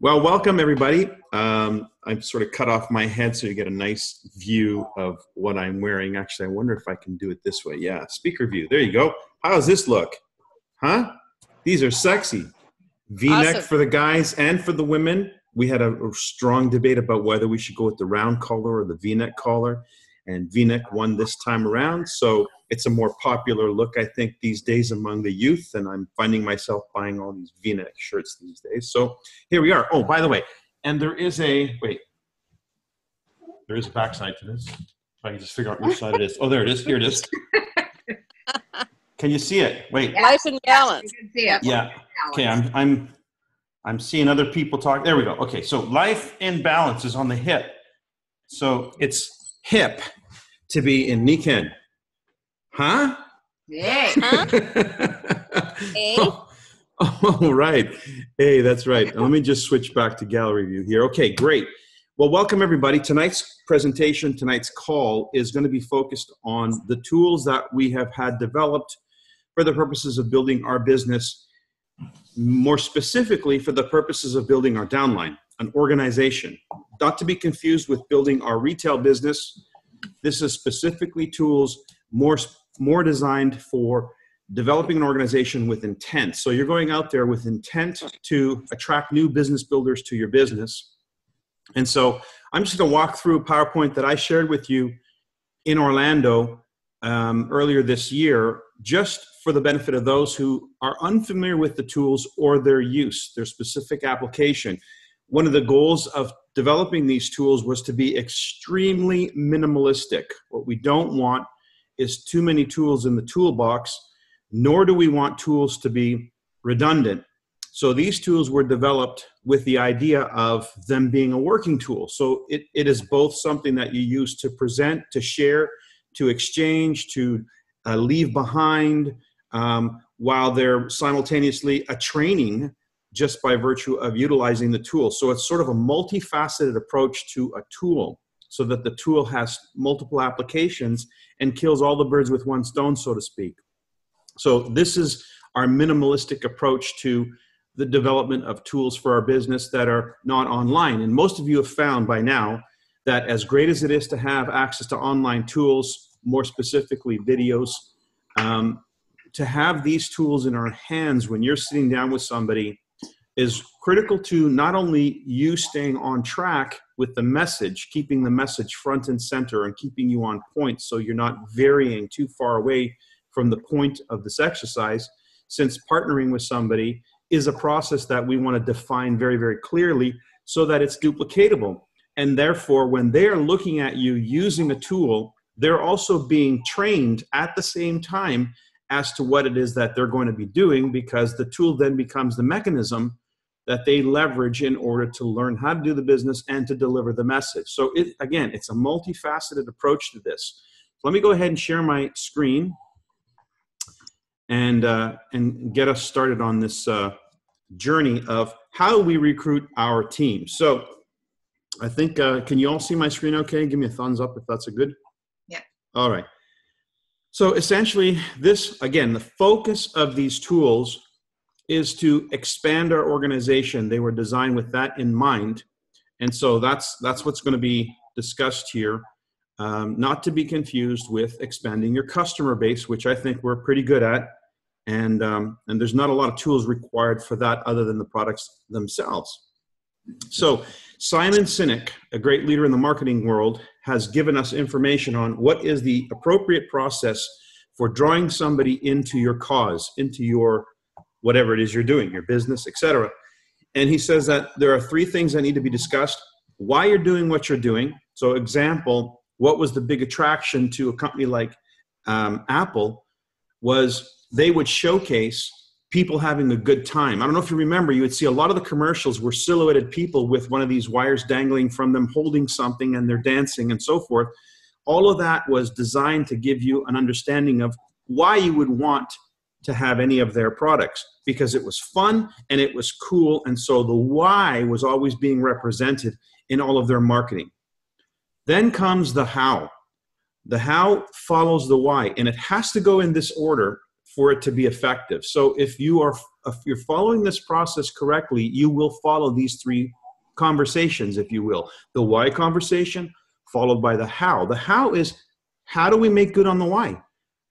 Well, welcome everybody. I've sort of cut off my head so you get a nice view of what I'm wearing. Actually, I wonder if I can do it this way. Yeah, speaker view. There you go. How does this look? Huh? These are sexy. V-neck Awesome. for the guys and for the women. We had a strong debate about whether we should go with the round collar or the V-neck collar, and V-neck won this time around. So it's a more popular look, I think, these days among the youth, and I'm finding myself buying all these V-neck shirts these days. So here we are. Oh, by the way, and there is a backside to this. If I can just figure out which side it is. Oh, there it is. Here it is. Can you see it? Wait. Life and balance. You can see it. Yeah. Okay, I'm seeing other people talk. There we go. Okay, so life in balance is on the hip. So it's hip to be in Nikken. Huh? Yay. Hey. Oh, right. Hey, that's right. Let me just switch back to gallery view here. Okay, great. Well, welcome everybody. Tonight's presentation, tonight's call is going to be focused on the tools that we have had developed for the purposes of building our business, more specifically for the purposes of building our downline, an organization. Not to be confused with building our retail business. This is specifically tools more designed for developing an organization with intent. So you're going out there with intent to attract new business builders to your business. And so I'm just going to walk through a PowerPoint that I shared with you in Orlando earlier this year, just for the benefit of those who are unfamiliar with the tools or their use, their specific application. One of the goals of developing these tools was to be extremely minimalistic. What we don't want is too many tools in the toolbox, nor do we want tools to be redundant. So these tools were developed with the idea of them being a working tool. So it is both something that you use to present, to share, to exchange, to leave behind, while they're simultaneously a training just by virtue of utilizing the tool. So it's sort of a multifaceted approach to a tool so that the tool has multiple applications and kills all the birds with one stone, so to speak. So this is our minimalistic approach to the development of tools for our business that are not online. And most of you have found by now that as great as it is to have access to online tools, more specifically videos, to have these tools in our hands when you're sitting down with somebody is critical to not only you staying on track with the message, keeping the message front and center and keeping you on point so you're not varying too far away from the point of this exercise, since partnering with somebody is a process that we want to define very, very clearly so that it's duplicatable. And therefore, when they're looking at you using a tool, they're also being trained at the same time as to what it is that they're going to be doing, because the tool then becomes the mechanism that they leverage in order to learn how to do the business and to deliver the message. So again, it's a multifaceted approach to this. So let me go ahead and share my screen and get us started on this journey of how we recruit our team. So I think, can you all see my screen okay? Give me a thumbs up if that's a good. Yeah. All right. So essentially this, again, the focus of these tools is to expand our organization. They were designed with that in mind. And so that's what's going to be discussed here. Not to be confused with expanding your customer base, which I think we're pretty good at. And there's not a lot of tools required for that other than the products themselves. So Simon Sinek, a great leader in the marketing world, has given us information on what is the appropriate process for drawing somebody into your cause, into your whatever it is you're doing, your business, etc. And he says that there are three things that need to be discussed: why you're doing what you're doing. So example, what was the big attraction to a company like Apple was they would showcase people having a good time. I don't know if you remember, you would see a lot of the commercials were silhouetted people with one of these wires dangling from them holding something and they're dancing and so forth. All of that was designed to give you an understanding of why you would want to have any of their products, because it was fun and it was cool. And so the why was always being represented in all of their marketing. Then comes the how. The how follows the why, and it has to go in this order for it to be effective. So if you're following this process correctly, you will follow these three conversations, if you will. The why conversation, followed by the how. The how is, how do we make good on the why?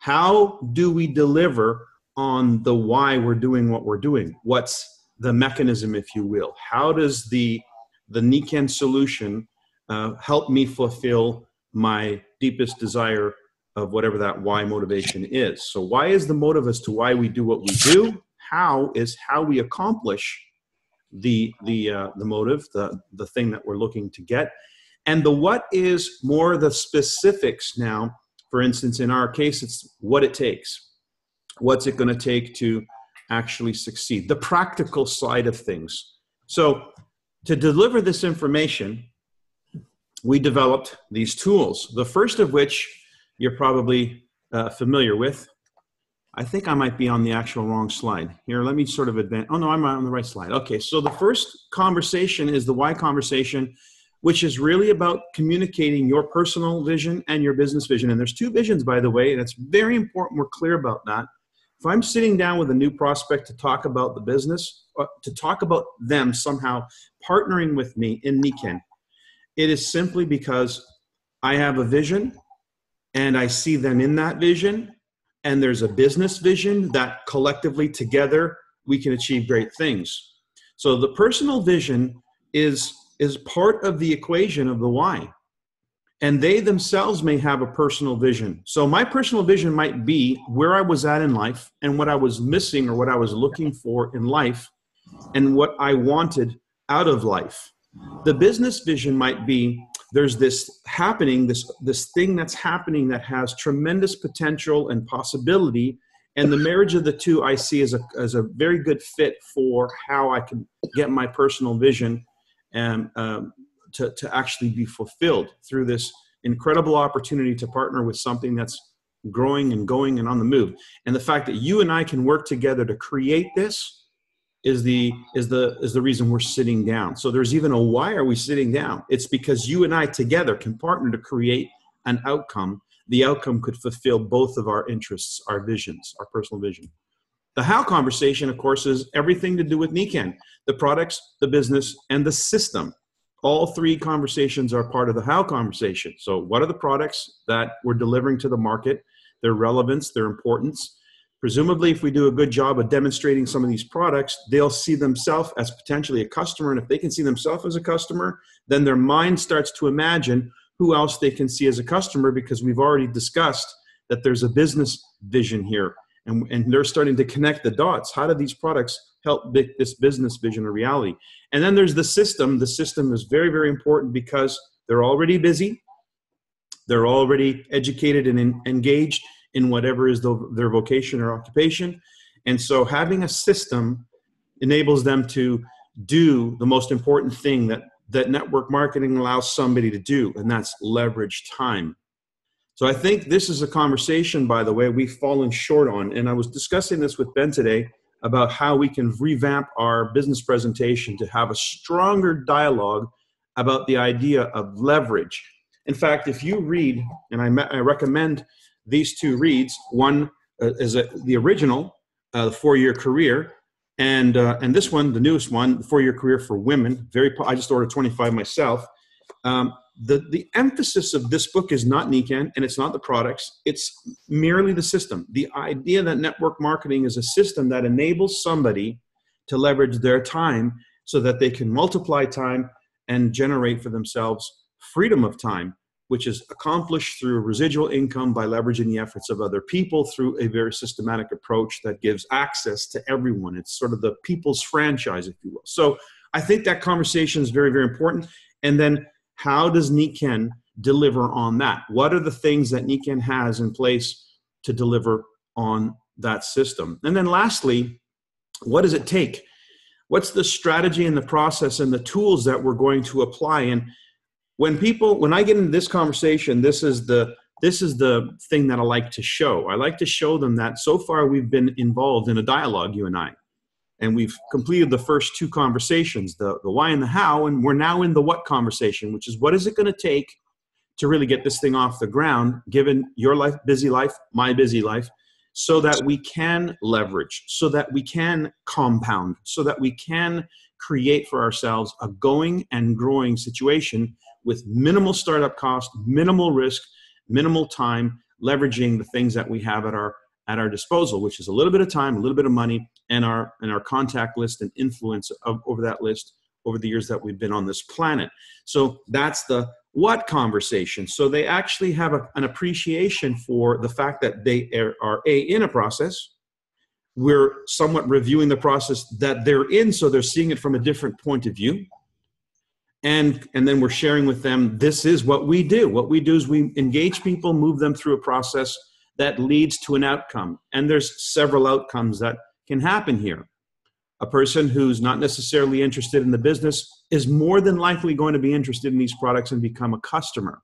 How do we deliver on the why we're doing what we're doing? What's the mechanism, if you will? How does the Nikken solution help me fulfill my deepest desire of whatever that why motivation is? So why is the motive as to why we do what we do? How is how we accomplish the motive, the thing that we're looking to get. And the what is more the specifics now. For instance, in our case, it's what it takes. What's it going to take to actually succeed? The practical side of things. So to deliver this information, we developed these tools. The first of which you're probably familiar with. I think I might be on the actual wrong slide. Here, let me sort of advance. Oh, no, I'm on the right slide. Okay, so the first conversation is the why conversation, which is really about communicating your personal vision and your business vision. And there's two visions, by the way, and it's very important we're clear about that. If I'm sitting down with a new prospect to talk about the business, to talk about them somehow partnering with me in Nikken, it is simply because I have a vision and I see them in that vision, and there's a business vision that collectively together we can achieve great things. So the personal vision is part of the equation of the why. And they themselves may have a personal vision. So my personal vision might be where I was at in life and what I was missing or what I was looking for in life and what I wanted out of life. The business vision might be there's this happening, this thing that's happening that has tremendous potential and possibility. And the marriage of the two I see as a very good fit for how I can get my personal vision and to actually be fulfilled through this incredible opportunity to partner with something that's growing and going and on the move. And the fact that you and I can work together to create this is the reason we're sitting down. So there's even a why are we sitting down? It's because you and I together can partner to create an outcome. The outcome could fulfill both of our interests, our visions, our personal vision. The how conversation, of course, is everything to do with Nikken, the products, the business, and the system. All three conversations are part of the how conversation. So what are the products that we're delivering to the market, their relevance, their importance? Presumably, if we do a good job of demonstrating some of these products, they'll see themselves as potentially a customer. And if they can see themselves as a customer, then their mind starts to imagine who else they can see as a customer, because we've already discussed that there's a business vision here. And they're starting to connect the dots. How do these products help make this business vision a reality? And then there's the system. The system is very, very important because they're already busy. They're already educated and engaged in whatever is their vocation or occupation. And so having a system enables them to do the most important thing that network marketing allows somebody to do, and that's leverage time. So I think this is a conversation, by the way, we've fallen short on. And I was discussing this with Ben today about how we can revamp our business presentation to have a stronger dialogue about the idea of leverage. In fact, if you read, and I recommend these two reads, one is the original, the 4-year career, and this one, the newest one, the 4-year career for women. I just ordered 25 myself. The emphasis of this book is not Nikken, and it's not the products. It's merely the system. The idea that network marketing is a system that enables somebody to leverage their time so that they can multiply time and generate for themselves freedom of time, which is accomplished through residual income by leveraging the efforts of other people through a very systematic approach that gives access to everyone. It's sort of the people's franchise, if you will. So I think that conversation is very, very important. And then how does Nikken deliver on that? What are the things that Nikken has in place to deliver on that system? And then lastly, what does it take? What's the strategy and the process and the tools that we're going to apply? And when I get into this conversation, this is the thing that I like to show. I like to show them that so far we've been involved in a dialogue, you and I. And we've completed the first two conversations, the why and the how, and we're now in the what conversation, which is what is it going to take to really get this thing off the ground, given your life, busy life, my busy life, so that we can leverage, so that we can compound, so that we can create for ourselves a going and growing situation with minimal startup cost, minimal risk, minimal time, leveraging the things that we have at our disposal, which is a little bit of time, a little bit of money, and our contact list and influence over that list over the years that we've been on this planet. So that's the what conversation. So they actually have an appreciation for the fact that they are in a process. We're somewhat reviewing the process that they're in, so they're seeing it from a different point of view. And then we're sharing with them, this is what we do. What we do is we engage people, move them through a process that leads to an outcome. And there's several outcomes that can happen here. A person who's not necessarily interested in the business is more than likely going to be interested in these products and become a customer.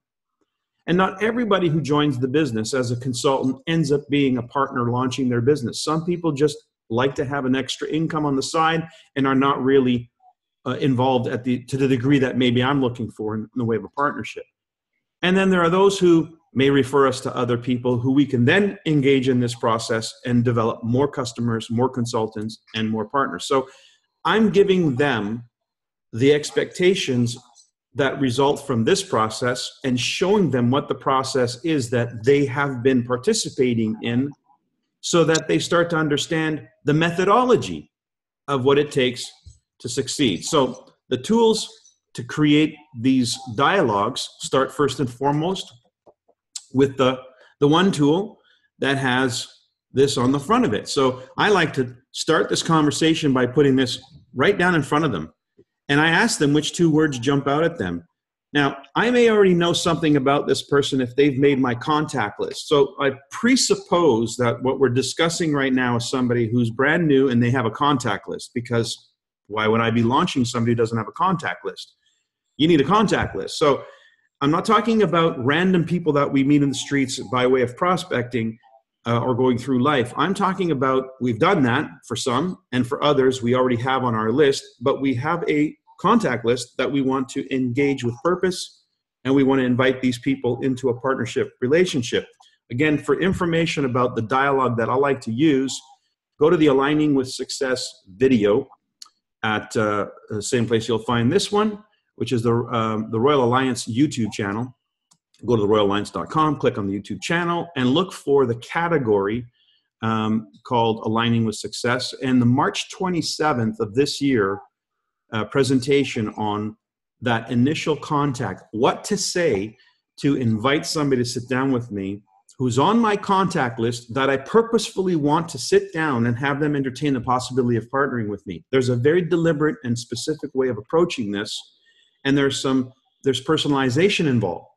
And not everybody who joins the business as a consultant ends up being a partner launching their business. Some people just like to have an extra income on the side and are not really involved to the degree that maybe I'm looking for in the way of a partnership. And then there are those who may refer us to other people who we can then engage in this process and develop more customers, more consultants, and more partners. So I'm giving them the expectations that result from this process and showing them what the process is that they have been participating in so that they start to understand the methodology of what it takes to succeed. So the tools to create these dialogues start first and foremost with the one tool that has this on the front of it. So I like to start this conversation by putting this right down in front of them. And I ask them which two words jump out at them. Now, I may already know something about this person if they've made my contact list. So I presuppose that what we're discussing right now is somebody who's brand new and they have a contact list, because why would I be launching somebody who doesn't have a contact list? You need a contact list. So I'm not talking about random people that we meet in the streets by way of prospecting or going through life. I'm talking about, we've done that for some, and for others we already have on our list, but we have a contact list that we want to engage with purpose, and we want to invite these people into a partnership relationship. Again, for information about the dialogue that I like to use, go to the Aligning with Success video at the same place you'll find this one, which is the Royal Alliance YouTube channel. Go to theroyalalliance.com, click on the YouTube channel, and look for the category called Aligning with Success. And the March 27th of this year presentation on that initial contact, what to say to invite somebody to sit down with me who's on my contact list that I purposefully want to sit down and have them entertain the possibility of partnering with me. There's a very deliberate and specific way of approaching this, and there's personalization involved.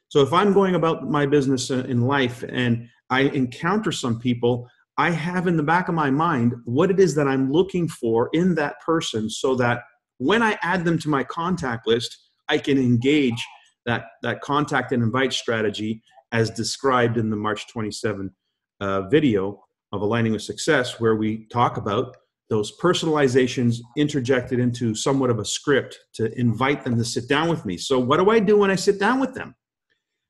So if I'm going about my business in life and I encounter some people, I have in the back of my mind what it is that I'm looking for in that person, so that when I add them to my contact list, I can engage that contact and invite strategy as described in the March 27 video of Aligning with Success, where we talk about those personalizations interjected into somewhat of a script to invite them to sit down with me. So what do I do when I sit down with them?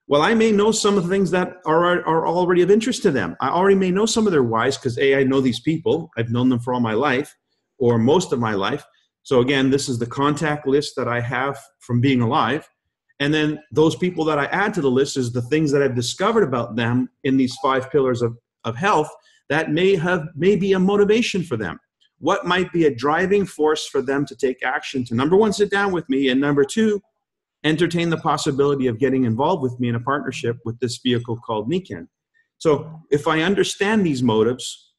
Well, I may know some of the things that are already of interest to them. I already may know some of their whys because I know these people. I've known them for all my life or most of my life. So again, this is the contact list that I have from being alive. And then those people that I add to the list is the things that I've discovered about them in these 5 pillars of health that may be a motivation for them. What might be a driving force for them to take action to, number 1, sit down with me, and number 2, entertain the possibility of getting involved with me in a partnership with this vehicle called Nikken. So if I understand these motives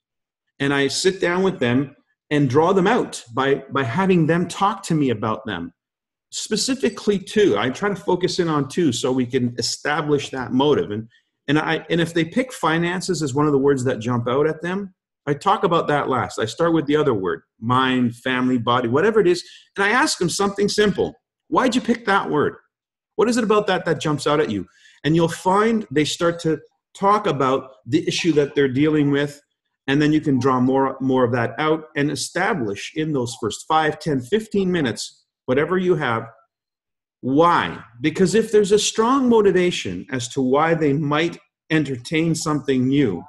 and I sit down with them and draw them out by having them talk to me about them, specifically 2, I try to focus in on 2 so we can establish that motive. And if they pick finances as one of the words that jump out at them, I talk about that last. I start with the other word, mind, family, body, whatever it is, and I ask them something simple. Why'd you pick that word? What is it about that jumps out at you? And you'll find they start to talk about the issue that they're dealing with, and then you can draw more of that out and establish in those first 5, 10, 15 minutes, whatever you have, why. Because if there's a strong motivation as to why they might entertain something new,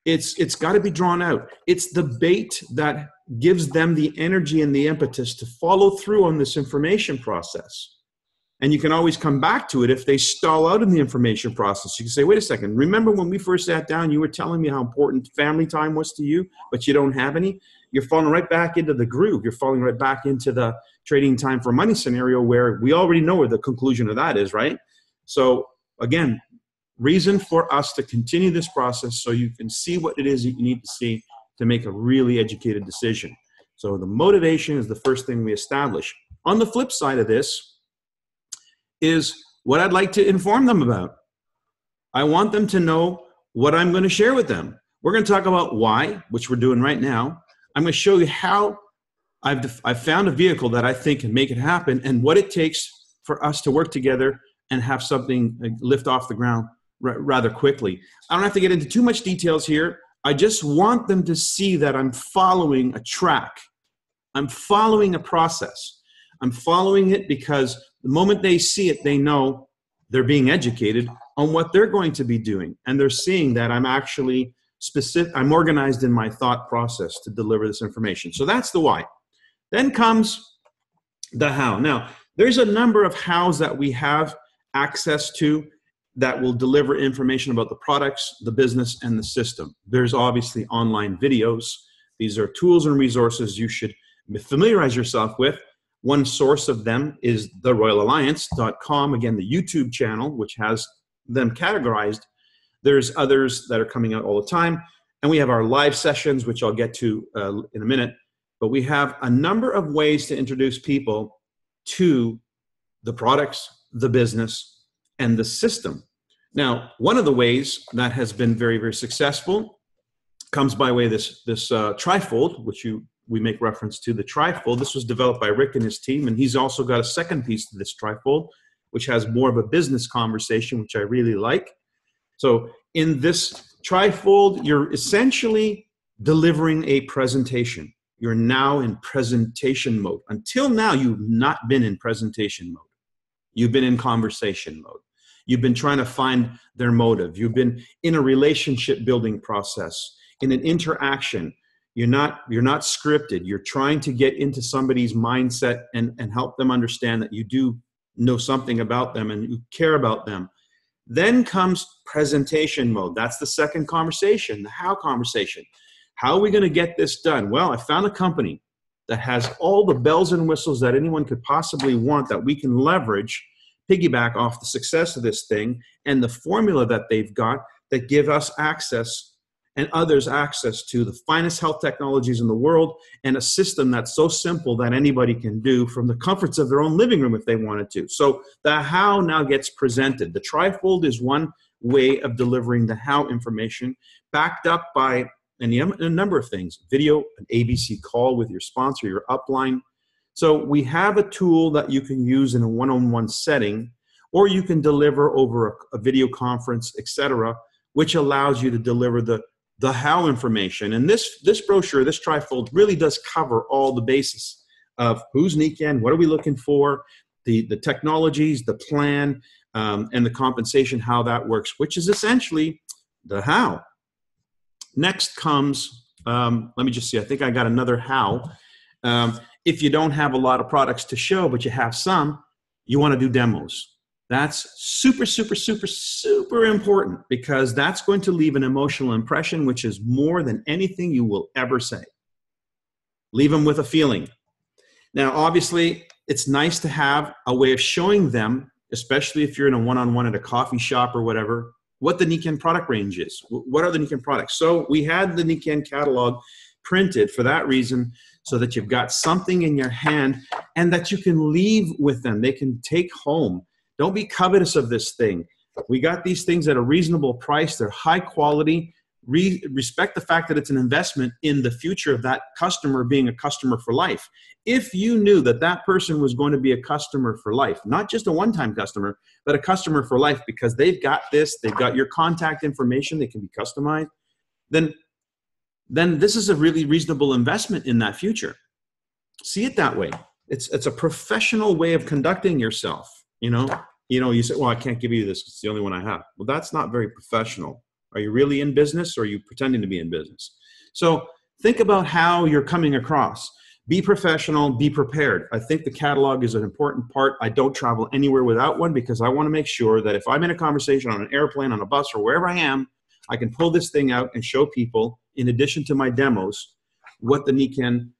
It's got to be drawn out. It's the bait that gives them the energy and the impetus to follow through on this information process. And you can always come back to it if they stall out in the information process. You can say, wait a second, remember when we first sat down, you were telling me how important family time was to you, but you don't have any? You're falling right back into the groove. You're falling right back into the trading time for money scenario where we already know where the conclusion of that is, right? So again, reason for us to continue this process so you can see what it is that you need to see to make a really educated decision. So the motivation is the first thing we establish. On the flip side of this is what I'd like to inform them about. I want them to know what I'm going to share with them. We're going to talk about why, which we're doing right now. I'm going to show you how I've found a vehicle that I think can make it happen and what it takes for us to work together and have something lift off the ground rather quickly. I don't have to get into too much details here. I just want them to see that I'm following a track. I'm following a process. I'm following it because the moment they see it, they know they're being educated on what they're going to be doing. And they're seeing that I'm actually specific, I'm organized in my thought process to deliver this information. So that's the why. Then comes the how. Now, there's a number of hows that we have access to that will deliver information about the products, the business, and the system. There's obviously online videos. These are tools and resources you should familiarize yourself with. One source of them is theroyalalliance.com, again, the YouTube channel, which has them categorized. There's others that are coming out all the time. And we have our live sessions, which I'll get to in a minute. But we have a number of ways to introduce people to the products, the business, and the system. Now, one of the ways that has been very, very successful comes by way of this trifold, which we make reference to. The trifold, this was developed by Rick and his team, and he's also got a second piece to this trifold, which has more of a business conversation, which I really like. So in this trifold, you're essentially delivering a presentation. You're now in presentation mode. Until now, you've not been in presentation mode. You've been in conversation mode. You've been trying to find their motive. You've been in a relationship building process, in an interaction. You're not scripted. You're trying to get into somebody's mindset and help them understand that you do know something about them and you care about them. Then comes presentation mode. That's the second conversation, the how conversation. How are we going to get this done? Well, I found a company that has all the bells and whistles that anyone could possibly want that we can leverage, piggyback off the success of this thing and the formula that they've got that give us access and others access to the finest health technologies in the world and a system that's so simple that anybody can do from the comforts of their own living room if they wanted to. So the how now gets presented. The trifold is one way of delivering the how information, backed up by a number of things. Video, an ABC call with your sponsor, your upline. So we have a tool that you can use in a one-on-one setting, or you can deliver over a video conference, etc., which allows you to deliver the how information. And this brochure, this trifold, really does cover all the basis of who's Nikken, what are we looking for, the technologies, the plan, and the compensation, how that works, which is essentially the how. Next comes, let me just see, I think I got another how. If you don't have a lot of products to show, but you have some, you want to do demos. That's super, super, super, super important because that's going to leave an emotional impression, which is more than anything you will ever say. Leave them with a feeling. Now, obviously, it's nice to have a way of showing them, especially if you're in a one-on-one at a coffee shop or whatever, what the Nikken product range is. What are the Nikken products? So we had the Nikken Catalog printed for that reason, so that you've got something in your hand and that you can leave with them. They can take home. Don't be covetous of this thing. We got these things at a reasonable price. They're high quality. Respect the fact that it's an investment in the future of that customer being a customer for life. If you knew that that person was going to be a customer for life, not just a one-time customer, but a customer for life because they've got this, they've got your contact information, they can be customized, then this is a really reasonable investment in that future. See it that way. It's a professional way of conducting yourself. You say, well, I can't give you this. It's the only one I have. Well, that's not very professional. Are you really in business, or are you pretending to be in business? So think about how you're coming across. Be professional, be prepared. I think the catalog is an important part. I don't travel anywhere without one because I want to make sure that if I'm in a conversation on an airplane, on a bus, or wherever I am, I can pull this thing out and show people, in addition to my demos, what the Nikken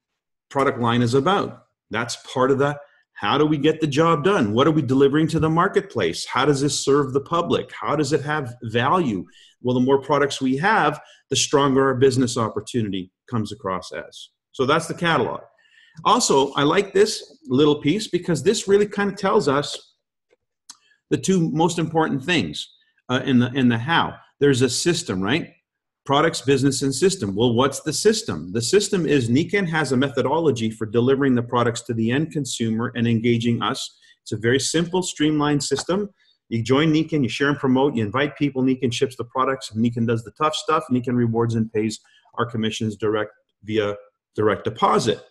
product line is about. That's part of the how do we get the job done? What are we delivering to the marketplace? How does this serve the public? How does it have value? Well, the more products we have, the stronger our business opportunity comes across as. So that's the catalog. Also, I like this little piece because this really kind of tells us the two most important things in the how. There's a system, right? Products, business, and system. Well, what's the system? The system is Nikken has a methodology for delivering the products to the end consumer and engaging us. It's a very simple, streamlined system. You join Nikken, you share and promote, you invite people, Nikken ships the products, and Nikken does the tough stuff. Nikken rewards and pays our commissions via direct deposit.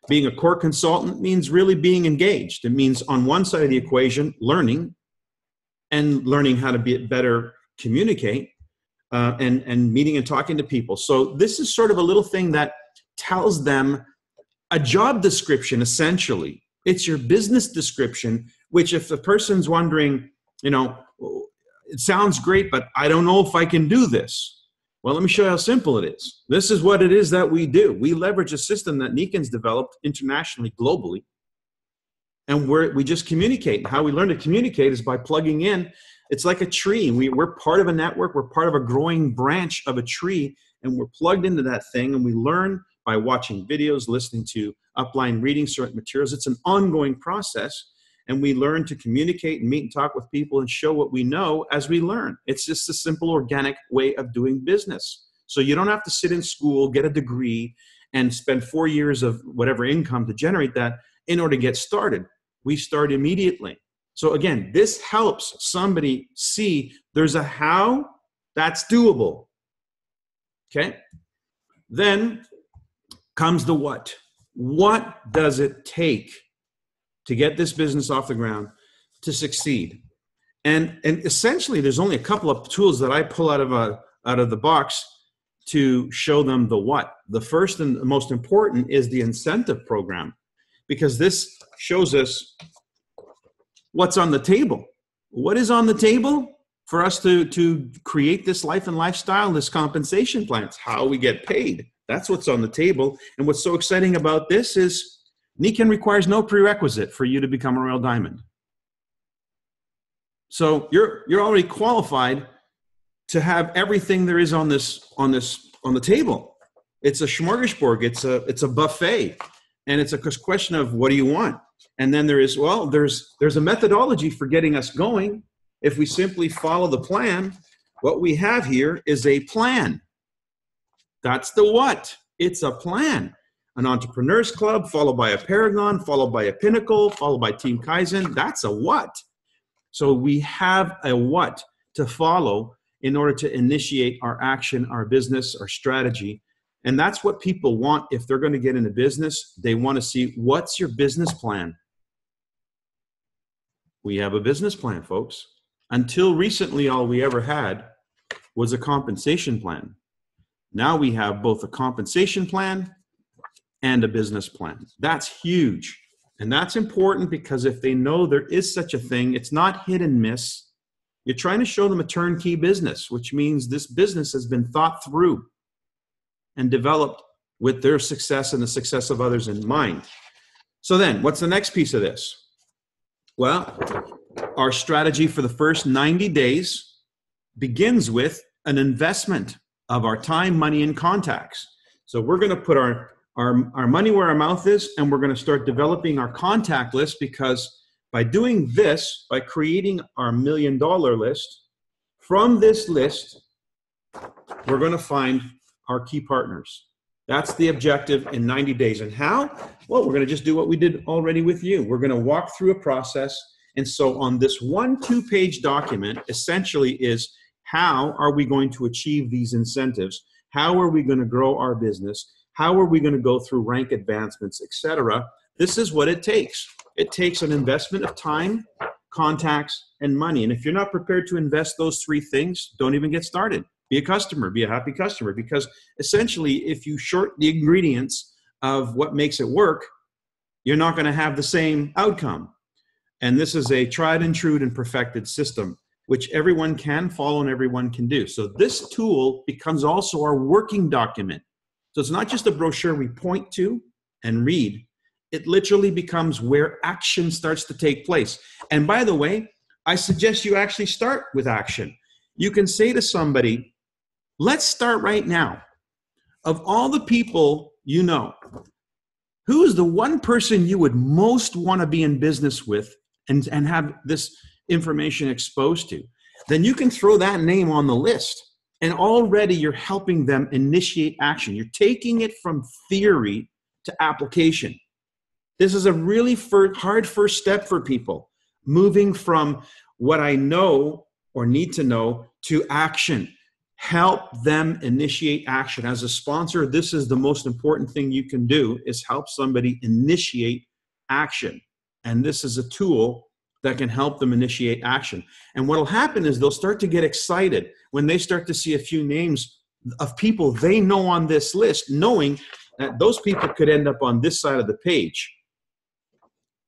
Being a core consultant means really being engaged. It means on one side of the equation, learning how to better communicate and meeting and talking to people. So this is sort of a little thing that tells them a job description, essentially. It's your business description, which if the person's wondering, you know, it sounds great, but I don't know if I can do this. Well, let me show you how simple it is. This is what it is that we do. We leverage a system that Nikken's developed internationally, globally, and we just communicate. How we learn to communicate is by plugging in. It's like a tree. We're part of a network. We're part of a growing branch of a tree, and we're plugged into that thing, and we learn by watching videos, listening to upline, reading certain materials. It's an ongoing process, and we learn to communicate and meet and talk with people and show what we know as we learn. It's just a simple, organic way of doing business. So you don't have to sit in school, get a degree, and spend 4 years of whatever income to generate that in order to get started. We start immediately. So again, this helps somebody see there's a how that's doable. Okay? Then comes the what. What does it take to get this business off the ground to succeed? And essentially, there's only a couple of tools that I pull out of the box to show them the what. The first and the most important is the incentive program, because this shows us what's on the table. What is on the table for us to create this life and lifestyle, this compensation plan? It's how we get paid. That's what's on the table. And what's so exciting about this is Nikken requires no prerequisite for you to become a Royal Diamond. So you're already qualified to have everything there is on the table. It's a smorgasbord. It's a buffet, and it's a question of what do you want. And then there's a methodology for getting us going. If we simply follow the plan, what we have here is a plan. That's the what. It's a plan. An entrepreneurs club, followed by a Paragon, followed by a Pinnacle, followed by Team Kaizen. That's a what. So we have a what to follow in order to initiate our action, our business, our strategy. And that's what people want if they're going to get into business. They want to see, what's your business plan? We have a business plan, folks. Until recently, all we ever had was a compensation plan. Now we have both a compensation plan and a business plan. That's huge. And that's important because if they know there is such a thing, it's not hit and miss. You're trying to show them a turnkey business, which means this business has been thought through and developed with their success and the success of others in mind. So then, what's the next piece of this? Well, our strategy for the first 90 days begins with an investment of our time, money, and contacts. So we're going to put our money where our mouth is, and we're going to start developing our contact list, because by doing this, by creating our $1 million list, from this list, we're going to find our key partners. That's the objective in 90 days. And how? Well, we're going to just do what we did already with you. We're going to walk through a process. And so on this 2-page document, essentially is how are we going to achieve these incentives? How are we going to grow our business? How are we going to go through rank advancements, etc.? This is what it takes. It takes an investment of time, contacts, and money. And if you're not prepared to invest those 3 things, don't even get started. Be a customer, be a happy customer, because essentially if you short the ingredients of what makes it work, you're not going to have the same outcome. And this is a tried and true and perfected system, which everyone can follow and everyone can do. So this tool becomes also our working document. So it's not just a brochure we point to and read. It literally becomes where action starts to take place. And by the way, I suggest you actually start with action. You can say to somebody, let's start right now. Of all the people you know, who is the one person you would most want to be in business with and have this information exposed to? Then you can throw that name on the list. And already you're helping them initiate action. You're taking it from theory to application. This is a really hard first step for people, moving from what I know or need to know to action. Help them initiate action. As a sponsor, this is the most important thing you can do, is help somebody initiate action. And this is a tool that can help them initiate action. And what will happen is they'll start to get excited when they start to see a few names of people they know on this list, knowing that those people could end up on this side of the page.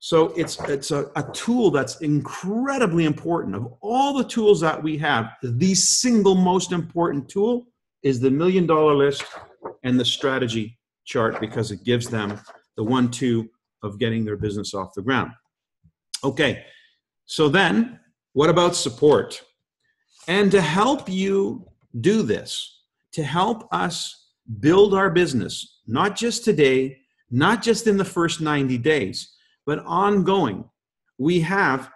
So it's a tool that's incredibly important. Of all the tools that we have, the single most important tool is the $1 million list and the strategy chart, because it gives them the 1-2 of getting their business off the ground. Okay, so then what about support? And to help you do this, to help us build our business, not just today, not just in the first 90 days, but ongoing, we have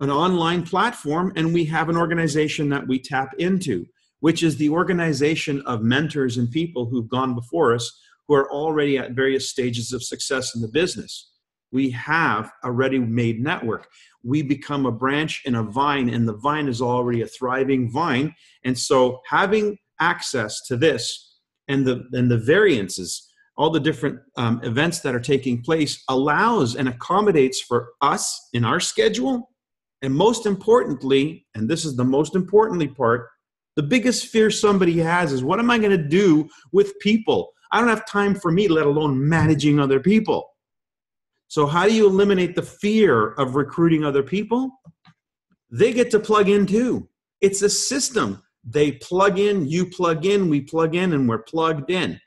an online platform and we have an organization that we tap into, which is the organization of mentors and people who've gone before us who are already at various stages of success in the business. We have a ready-made network. We become a branch in a vine, and the vine is already a thriving vine. And so having access to this and the variances, all the different events that are taking place, allows and accommodates for us in our schedule. And most importantly, and this is the most importantly part, the biggest fear somebody has is, what am I going to do with people? I don't have time for me, let alone managing other people. So how do you eliminate the fear of recruiting other people? They get to plug in too. It's a system. They plug in, you plug in, we plug in, and we're plugged in.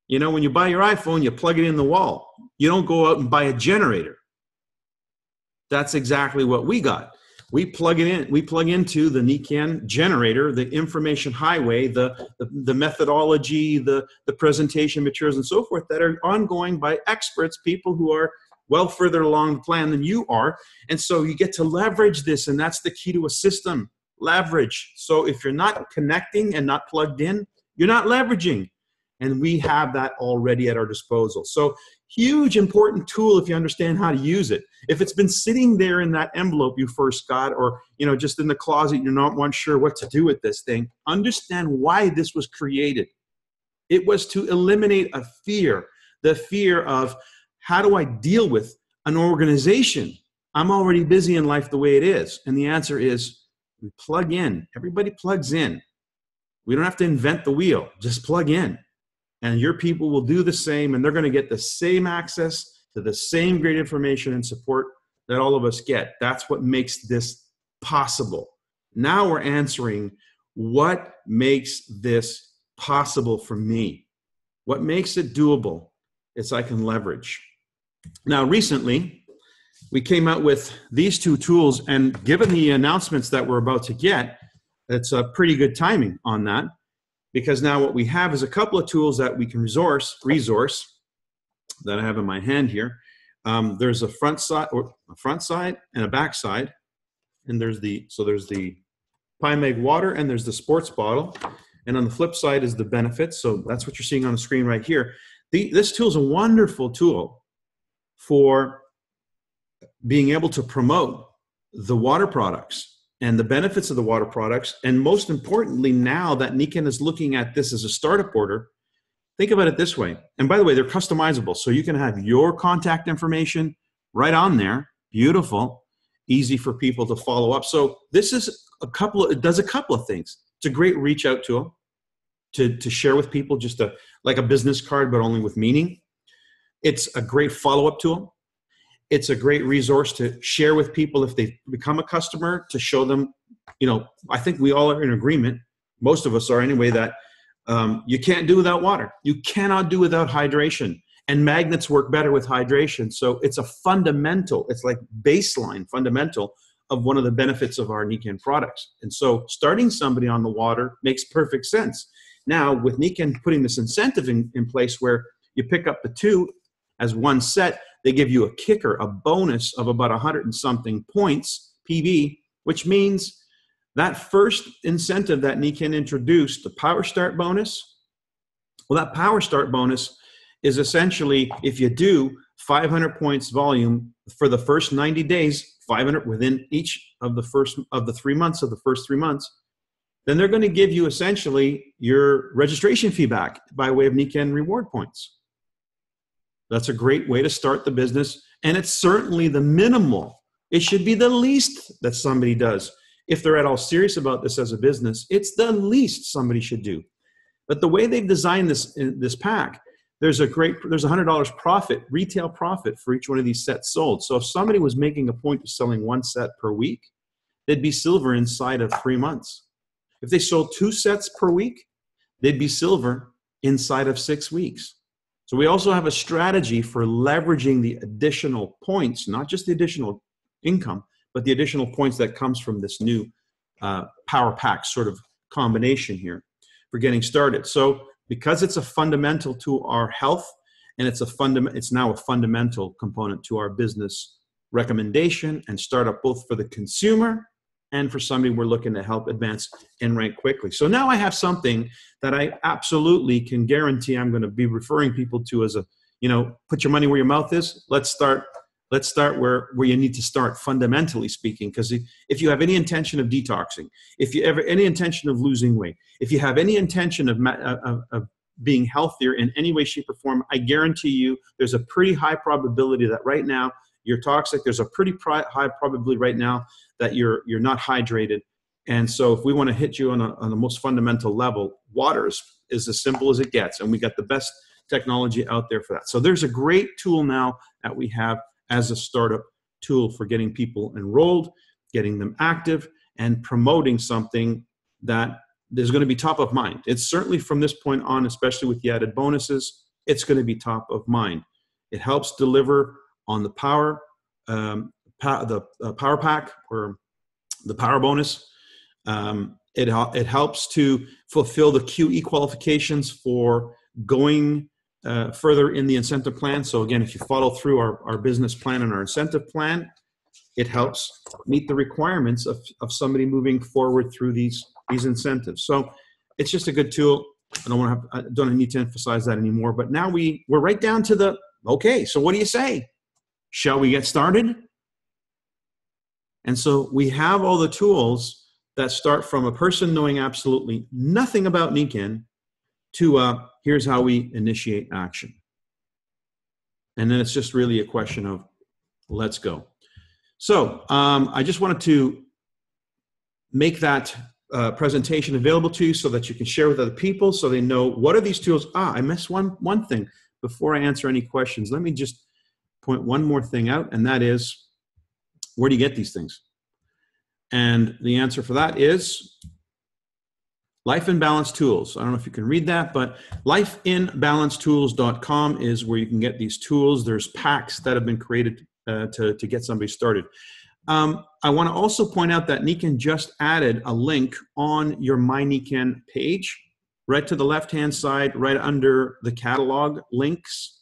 You know, when you buy your iPhone, you plug it in the wall. You don't go out and buy a generator. That's exactly what we got. We plug it in. We plug into the Nikken generator, the information highway, the methodology, the presentation materials, and so forth that are ongoing by experts, people who are well further along the plan than you are. And so you get to leverage this, and that's the key to a system, leverage. So if you're not connecting and not plugged in, you're not leveraging. And we have that already at our disposal. So huge, important tool if you understand how to use it. If it's been sitting there in that envelope you first got, or just in the closet, you're not sure what to do with this thing, understand why this was created. It was to eliminate a fear, the fear of, how do I deal with an organization? I'm already busy in life the way it is. And the answer is, we plug in. Everybody plugs in. We don't have to invent the wheel. Just plug in. And your people will do the same, and they're going to get the same access to the same great information and support that all of us get. That's what makes this possible. Now we're answering, what makes this possible for me? What makes it doable? It's I can leverage. Now, recently, we came out with these two tools, and given the announcements that we're about to get, it's a pretty good timing on that. Because now what we have is a couple of tools that we can resource that I have in my hand here. There's a front side and a back side, and there's the Pymeg water, and there's the sports bottle, and on the flip side is the benefits. So that's what you're seeing on the screen right here. This tool is a wonderful tool for being able to promote the water products and the benefits of the water products. And most importantly, now that Nikken is looking at this as a startup order, think about it this way. And by the way, they're customizable. So you can have your contact information right on there. Beautiful, easy for people to follow up. So this is it does a couple of things. It's a great reach out tool to share with people, just like a business card, but only with meaning. It's a great follow-up tool. It's a great resource to share with people if they become a customer, to show them, I think we all are in agreement, most of us are anyway, that you can't do without water. You cannot do without hydration. And magnets work better with hydration. So it's a fundamental, it's like baseline fundamental of one of the benefits of our Nikken products. And so starting somebody on the water makes perfect sense. Now, with Nikken putting this incentive in place where you pick up the two as one set, they give you a kicker, a bonus of about 100 and something points, PV, which means that first incentive that Nikken introduced, the Power Start bonus, well, that Power Start bonus is essentially, if you do 500 points volume for the first 90 days, 500 within each of the first of the 3 months of the first 3 months, then they're going to give you essentially your registration fee back by way of Nikken reward points. That's a great way to start the business, and it's certainly the minimal. It should be the least that somebody does. If they're at all serious about this as a business, it's the least somebody should do. But the way they've designed this pack, there's $100 profit, retail profit for each one of these sets sold. So if somebody was making a point of selling one set per week, they'd be silver inside of 3 months. If they sold 2 sets per week, they'd be silver inside of 6 weeks. So we also have a strategy for leveraging the additional points, not just the additional income, but the additional points that comes from this new power pack sort of combination here for getting started. So because it's a fundamental to our health, and it's now a fundamental component to our business recommendation and startup, both for the consumer and for somebody we're looking to help advance and rank quickly. So now I have something that I absolutely can guarantee I'm going to be referring people to as a, put your money where your mouth is. Let's start where you need to start, fundamentally speaking, because if you have any intention of detoxing, if you ever any intention of losing weight, if you have any intention of being healthier in any way, shape, or form, I guarantee you there's a pretty high probability that right now you're toxic. There's a pretty high probability right now that you're not hydrated. And so if we want to hit you on the most fundamental level, water is as simple as it gets. And we got the best technology out there for that. So there's a great tool now that we have as a startup tool for getting people enrolled, getting them active, and promoting something that is going to be top of mind. It's certainly from this point on, especially with the added bonuses, it's going to be top of mind. It helps deliver on the power pack or the power bonus. It helps to fulfill the QE qualifications for going further in the incentive plan. So again, if you follow through our business plan and our incentive plan, it helps meet the requirements of somebody moving forward through these incentives. So it's just a good tool. I don't need to emphasize that anymore. But now we're right down to okay, so what do you say? Shall we get started? And so we have all the tools that start from a person knowing absolutely nothing about Nikken to here's how we initiate action. And then it's just really a question of let's go. So I just wanted to make that presentation available to you so that you can share with other people so they know what are these tools. I missed one thing before I answer any questions. Let me just point one more thing out, and that is, where do you get these things? And the answer for that is Life in Balance Tools. I don't know if you can read that, but lifeinbalancetools.com is where you can get these tools. There's packs that have been created to get somebody started. I want to also point out that Nikken just added a link on your My Nikken page, right to the left-hand side, right under the catalog links.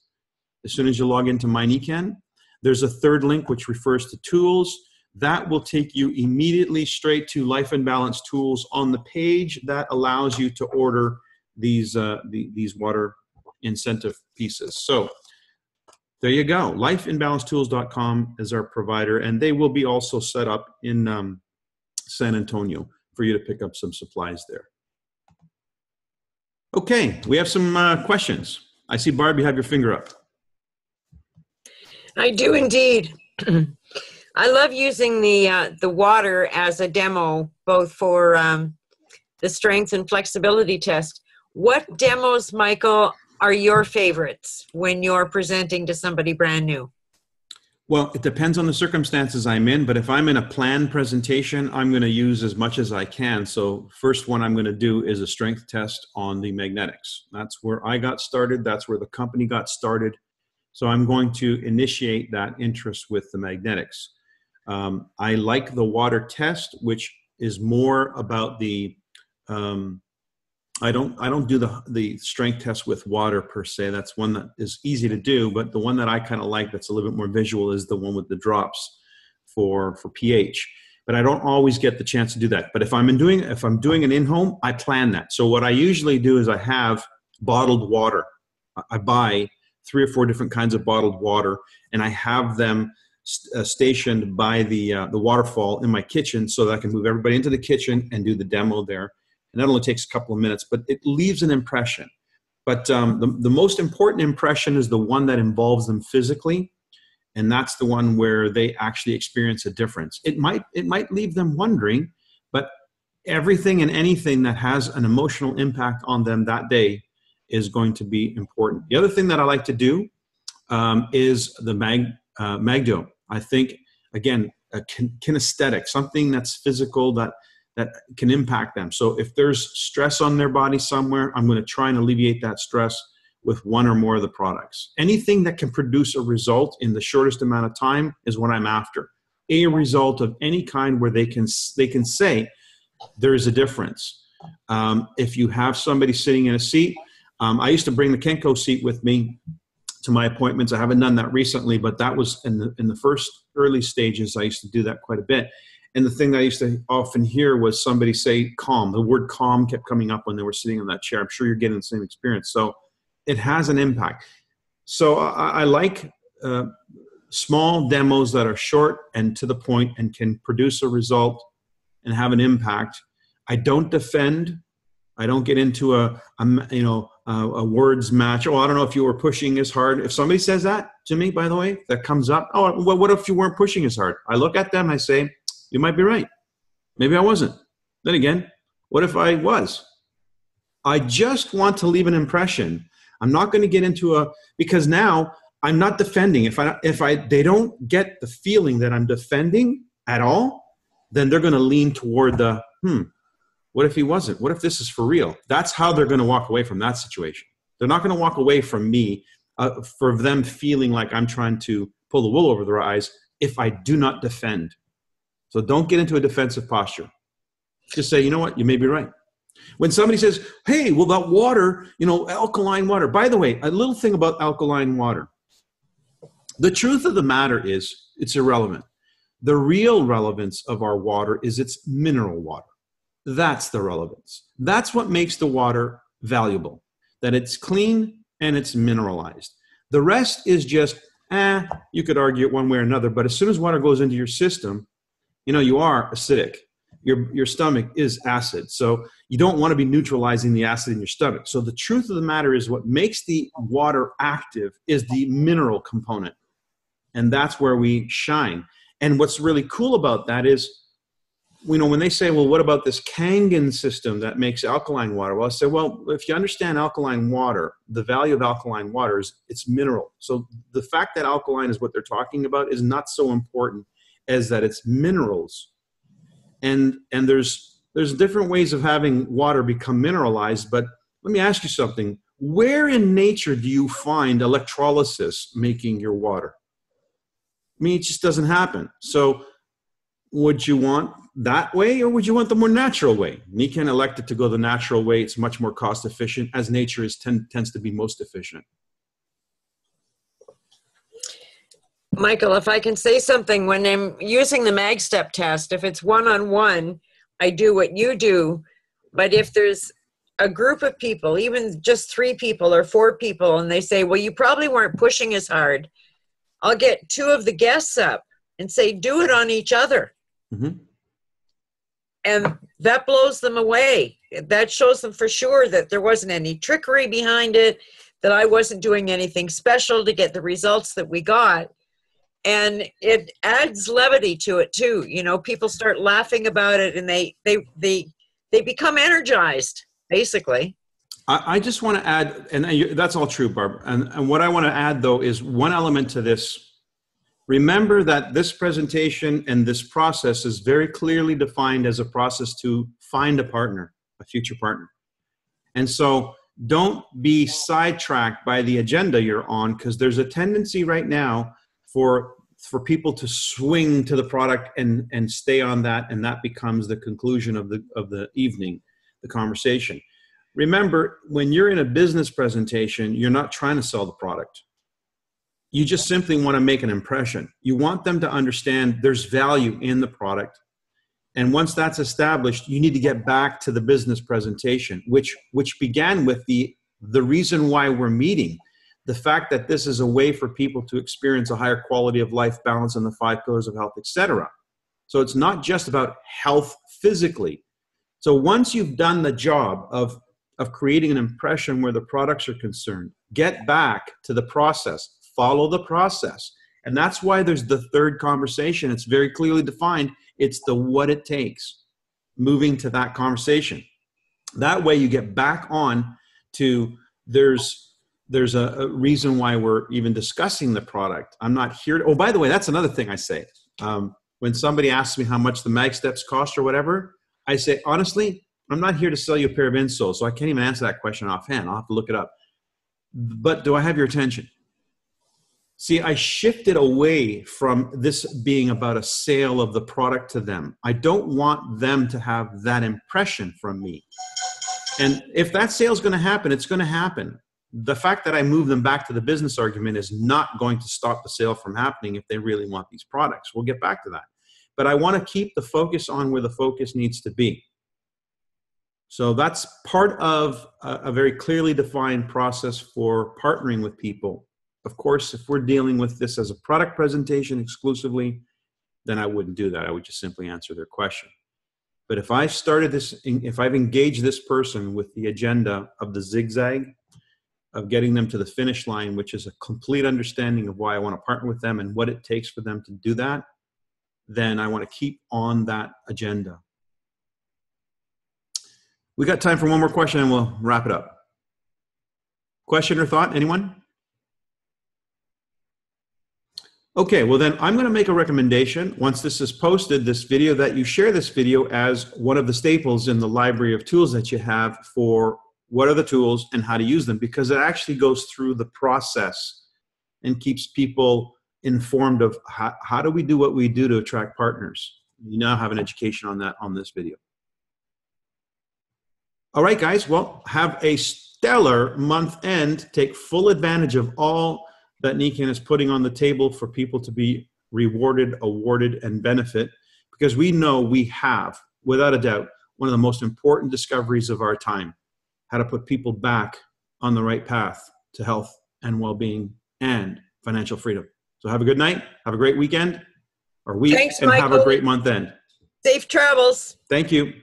As soon as you log into My Nikken, there's a third link which refers to tools. That will take you immediately straight to Life in Balance Tools on the page that allows you to order these water incentive pieces. So there you go. Lifeinbalancetools.com is our provider, and they will be also set up in San Antonio for you to pick up some supplies there. Okay, we have some questions. I see, Barb, you have your finger up. I do indeed. I love using the water as a demo, both for the strength and flexibility test. What demos, Michael, are your favorites when you're presenting to somebody brand new? Well, it depends on the circumstances I'm in, but if I'm in a planned presentation, I'm going to use as much as I can. So first one I'm going to do is a strength test on the magnetics. That's where I got started. That's where the company got started. So I'm going to initiate that interest with the magnetics. I like the water test, which is more about the, I don't do the strength test with water per se. That's one that is easy to do, but the one that I kind of like that's a little bit more visual is the one with the drops for pH. But I don't always get the chance to do that. But if I'm doing an in-home, I plan that. So what I usually do is I have bottled water. I buy 3 or 4 different kinds of bottled water, and I have them stationed by the waterfall in my kitchen so that I can move everybody into the kitchen and do the demo there. And that only takes a couple of minutes, but it leaves an impression. But the most important impression is the one that involves them physically, and that's the one where they actually experience a difference. It might leave them wondering, but everything and anything that has an emotional impact on them that day is going to be important. The other thing that I like to do is the Magdo. I think, again, a kinesthetic, something that's physical that can impact them. So if there's stress on their body somewhere, I'm going to try and alleviate that stress with one or more of the products. Anything that can produce a result in the shortest amount of time is what I'm after. A result of any kind where they can say there is a difference. If you have somebody sitting in a seat, I used to bring the Kenko seat with me to my appointments. I haven't done that recently, but that was in the first early stages. I used to do that quite a bit. And the thing that I used to often hear was somebody say calm. The word calm kept coming up when they were sitting in that chair. I'm sure you're getting the same experience. So it has an impact. So I like small demos that are short and to the point and can produce a result and have an impact. I don't defend. I don't get into a words match. Oh, I don't know if you were pushing as hard. If somebody says that to me, by the way, that comes up. Oh, well, what if you weren't pushing as hard? I look at them and I say, you might be right. Maybe I wasn't. Then again, what if I was? I just want to leave an impression. I'm not going to get into because now I'm not defending. If they don't get the feeling that I'm defending at all, then they're going to lean toward the, what if he wasn't? What if this is for real? That's how they're going to walk away from that situation. They're not going to walk away from me for them feeling like I'm trying to pull the wool over their eyes if I do not defend. So don't get into a defensive posture. Just say, you know what, you may be right. When somebody says, hey, well, that water, alkaline water. By the way, a little thing about alkaline water. The truth of the matter is it's irrelevant. The real relevance of our water is it's mineral water. That's the relevance. That's what makes the water valuable, that it's clean and it's mineralized. The rest is just, you could argue it one way or another, but as soon as water goes into your system, you are acidic. Your stomach is acid. So you don't want to be neutralizing the acid in your stomach. So the truth of the matter is what makes the water active is the mineral component. And that's where we shine. And what's really cool about that is, when they say, well, what about this Kangen system that makes alkaline water? Well, I say, well, if you understand alkaline water, the value of alkaline water is it's mineral. So the fact that alkaline is what they're talking about is not so important as that it's minerals. And there's different ways of having water become mineralized, but let me ask you something. Where in nature do you find electrolysis making your water? I mean, it just doesn't happen. So would you want that way or would you want the more natural way? Nikken elected to go the natural way. It's much more cost efficient, as nature tends to be most efficient. Michael, if I can say something, when I'm using the MagStep test, if it's one-on-one, I do what you do. But if there's a group of people, even just 3 people or 4 people, and they say, well, you probably weren't pushing as hard, I'll get 2 of the guests up and say, do it on each other. Mm-hmm. And that blows them away. That shows them for sure that there wasn't any trickery behind it, that I wasn't doing anything special to get the results that we got. And it adds levity to it too. People start laughing about it, and they they become energized, basically. I just want to add, and that's all true, Barb. And what I want to add, though, is one element to this. Remember that this presentation and this process is very clearly defined as a process to find a partner, a future partner. And so don't be sidetracked by the agenda you're on, because there's a tendency right now for people to swing to the product and stay on that, and that becomes the conclusion of the evening, the conversation. Remember, when you're in a business presentation, you're not trying to sell the product. You just simply want to make an impression. You want them to understand there's value in the product. And once that's established, you need to get back to the business presentation, which began with the reason why we're meeting. The fact that this is a way for people to experience a higher quality of life, balance on the 5 pillars of health, etc. So it's not just about health physically. So once you've done the job of creating an impression where the products are concerned, get back to the process, follow the process. And that's why there's the third conversation. It's very clearly defined. It's the what it takes, moving to that conversation. That way you get back on to there's a reason why we're even discussing the product. I'm not here to, oh, by the way, that's another thing I say. When somebody asks me how much the mag steps cost or whatever, I say, honestly, I'm not here to sell you a pair of insoles, so I can't even answer that question offhand. I'll have to look it up. But do I have your attention? See, I shifted away from this being about a sale of the product to them. I don't want them to have that impression from me. And if that sale is going to happen, it's going to happen. The fact that I move them back to the business argument is not going to stop the sale from happening if they really want these products. We'll get back to that. But I want to keep the focus on where the focus needs to be. So that's part of a very clearly defined process for partnering with people. Of course, if we're dealing with this as a product presentation exclusively, then I wouldn't do that. I would just simply answer their question. But if I started this, if I've engaged this person with the agenda of the zigzag, of getting them to the finish line, which is a complete understanding of why I want to partner with them and what it takes for them to do that, then I want to keep on that agenda. We got time for one more question and we'll wrap it up. Question or thought, anyone? Okay, well then I'm going to make a recommendation once this is posted, this video, that you share this video as one of the staples in the library of tools that you have for what are the tools and how to use them, because it actually goes through the process and keeps people informed of how do we do what we do to attract partners. You now have an education on that on this video. All right, guys, well, have a stellar month end. Take full advantage of all that Nikken is putting on the table for people to be rewarded, awarded, and benefit, because we know we have, without a doubt, one of the most important discoveries of our time, how to put people back on the right path to health and well-being and financial freedom. So have a good night, have a great weekend or week, and Michael. have a great month end. Safe travels. Thank you.